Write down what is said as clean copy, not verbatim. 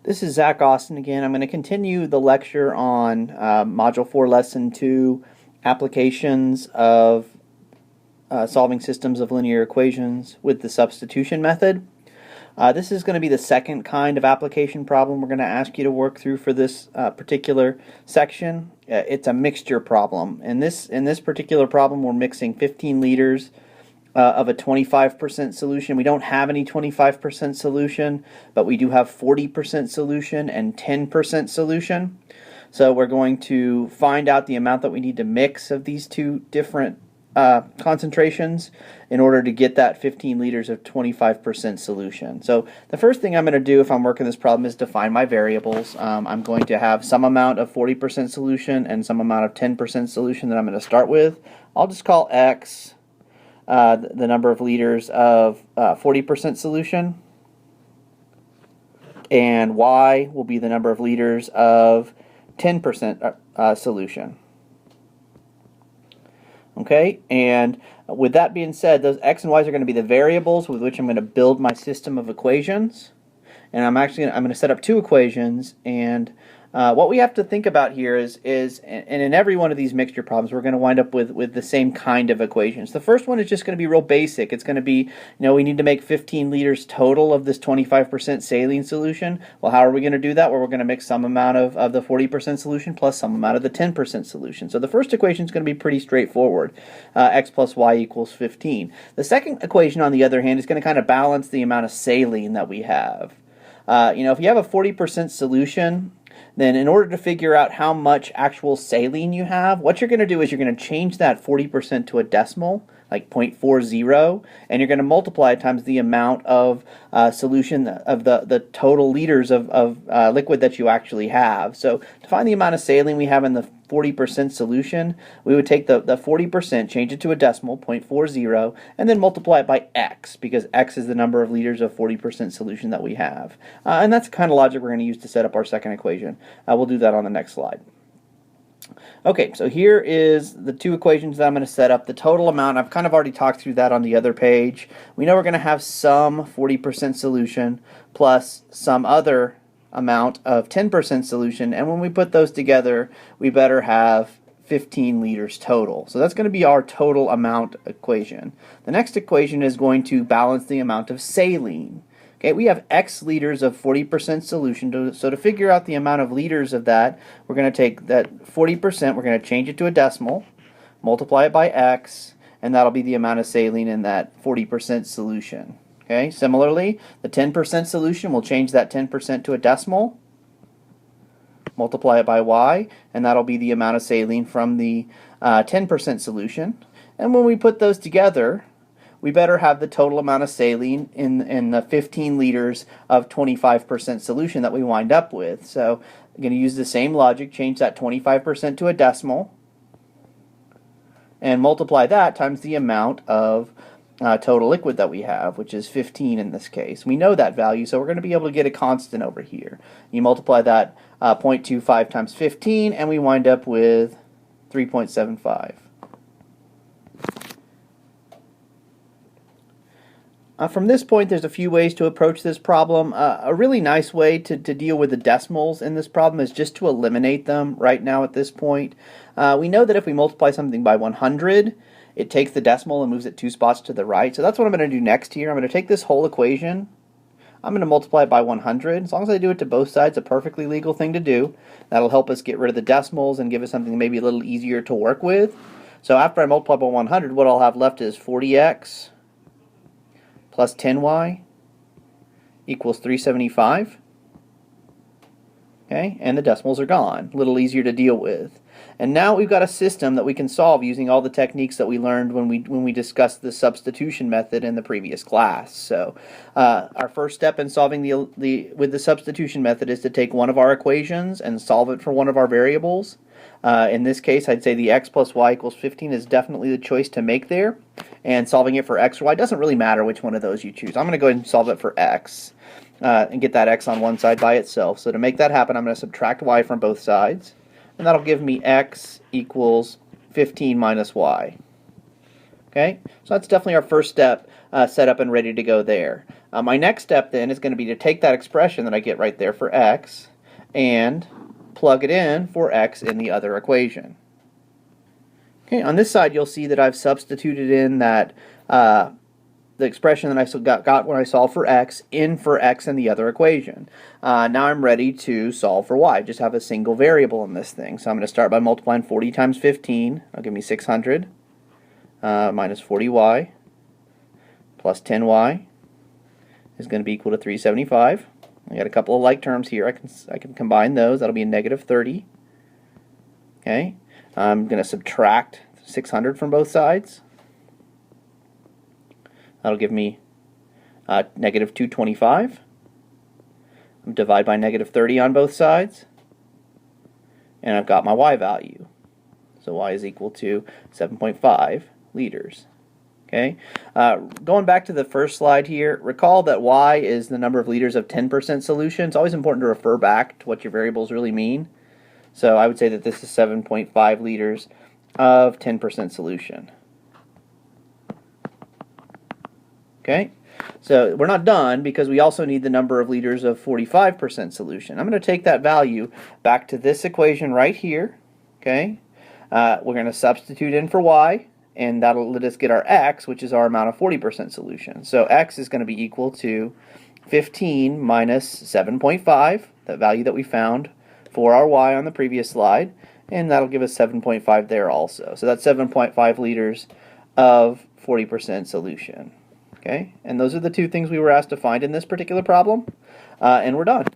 This is Zach Austin again. I'm going to continue the lecture on Module 4, Lesson 2, applications of solving systems of linear equations with the substitution method. This is going to be the second kind of application problem we're going to ask you to work through for this particular section. It's a mixture problem. In this particular problem, we're mixing 15 liters of a 25% solution. We don't have any 25% solution, but we do have 40% solution and 10% solution. So we're going to find out the amount that we need to mix of these two different concentrations in order to get that 15 liters of 25% solution. So the first thing I'm going to do if I'm working this problem is define my variables. I'm going to have some amount of 40% solution and some amount of 10% solution that I'm going to start with. I'll just call x the number of liters of 40% solution, and y will be the number of liters of 10% solution. Okay, and with that being said, those x and y's are going to be the variables with which I'm going to build my system of equations. And I'm going to set up two equations, and what we have to think about here is and in every one of these mixture problems, we're going to wind up with the same kind of equations. The first one is just going to be real basic. It's going to be, we need to make 15 liters total of this 25% saline solution. Well, how are we going to do that? Well, we're going to mix some amount of the 40% solution plus some amount of the 10% solution. So the first equation is going to be pretty straightforward. X plus y equals 15. The second equation, on the other hand, is going to kind of balance the amount of saline that we have. If you have a 40% solution, then in order to figure out how much actual saline you have, what you're going to do is you're going to change that 40% to a decimal, like 0.40, and you're going to multiply it times the amount of solution of the total liters of liquid that you actually have. So to find the amount of saline we have in the 40% solution, we would take the 40%, change it to a decimal, 0.40, and then multiply it by x, because x is the number of liters of 40% solution that we have. And that's the kind of logic we're going to use to set up our second equation. We'll do that on the next slide. Okay, so here is the two equations that I'm going to set up. The total amount, I've kind of already talked through that on the other page. We know we're going to have some 40% solution plus some other amount of 10% solution, and when we put those together, we better have 15 liters total. So that's going to be our total amount equation. The next equation is going to balance the amount of saline. Okay, we have x liters of 40% solution, so to figure out the amount of liters of that, we're going to take that 40%, we're going to change it to a decimal, multiply it by x, and that'll be the amount of saline in that 40% solution. Okay, similarly, the 10% solution, we'll change that 10% to a decimal, multiply it by y, and that'll be the amount of saline from the 10% solution. And when we put those together, we better have the total amount of saline in the 15 liters of 25% solution that we wind up with. So I'm going to use the same logic, change that 25% to a decimal, and multiply that times the amount of total liquid that we have, which is 15 in this case. We know that value, so we're going to be able to get a constant over here. You multiply that 0.25 times 15, and we wind up with 3.75. From this point, there's a few ways to approach this problem. A really nice way to deal with the decimals in this problem is just to eliminate them right now at this point. We know that if we multiply something by 100, it takes the decimal and moves it 2 spots to the right. So that's what I'm going to do next here. I'm going to take this whole equation, I'm going to multiply it by 100. As long as I do it to both sides, a perfectly legal thing to do. That'll help us get rid of the decimals and give us something maybe a little easier to work with. So after I multiply by 100, what I'll have left is 40x plus 10y equals 375. Okay, and the decimals are gone. A little easier to deal with. And now we've got a system that we can solve using all the techniques that we learned when we discussed the substitution method in the previous class. So our first step in solving with the substitution method is to take one of our equations and solve it for one of our variables. In this case, I'd say the x plus y equals 15 is definitely the choice to make there. And solving it for x or y doesn't really matter which one of those you choose. I'm going to go ahead and solve it for x and get that x on one side by itself. So to make that happen, I'm going to subtract y from both sides. And that'll give me x equals 15 minus y. Okay, so that's definitely our first step set up and ready to go there. My next step then is going to be to take that expression that I get right there for x and plug it in for x in the other equation. Okay, on this side you'll see that I've substituted in that the expression that I got when I solved for x in for x in the other equation. Now I'm ready to solve for y. Just have a single variable in this thing. So I'm going to start by multiplying 40 times 15. That'll give me 600 minus 40y plus 10y is going to be equal to 375. I got a couple of like terms here. I can combine those. That'll be a negative 30. Okay. I'm going to subtract 600 from both sides. That'll give me negative 225. Divide by negative 30 on both sides. And I've got my y value. So y is equal to 7.5 liters. Okay. Going back to the first slide here, recall that y is the number of liters of 10% solution. It's always important to refer back to what your variables really mean. So I would say that this is 7.5 liters of 10% solution. Okay, so we're not done because we also need the number of liters of 45% solution. I'm going to take that value back to this equation right here. Okay, we're going to substitute in for y, and that'll let us get our x, which is our amount of 40% solution. So x is going to be equal to 15 minus 7.5, that value that we found for our y on the previous slide, and that'll give us 7.5 there also. So that's 7.5 liters of 40% solution. Okay, and those are the two things we were asked to find in this particular problem, and we're done.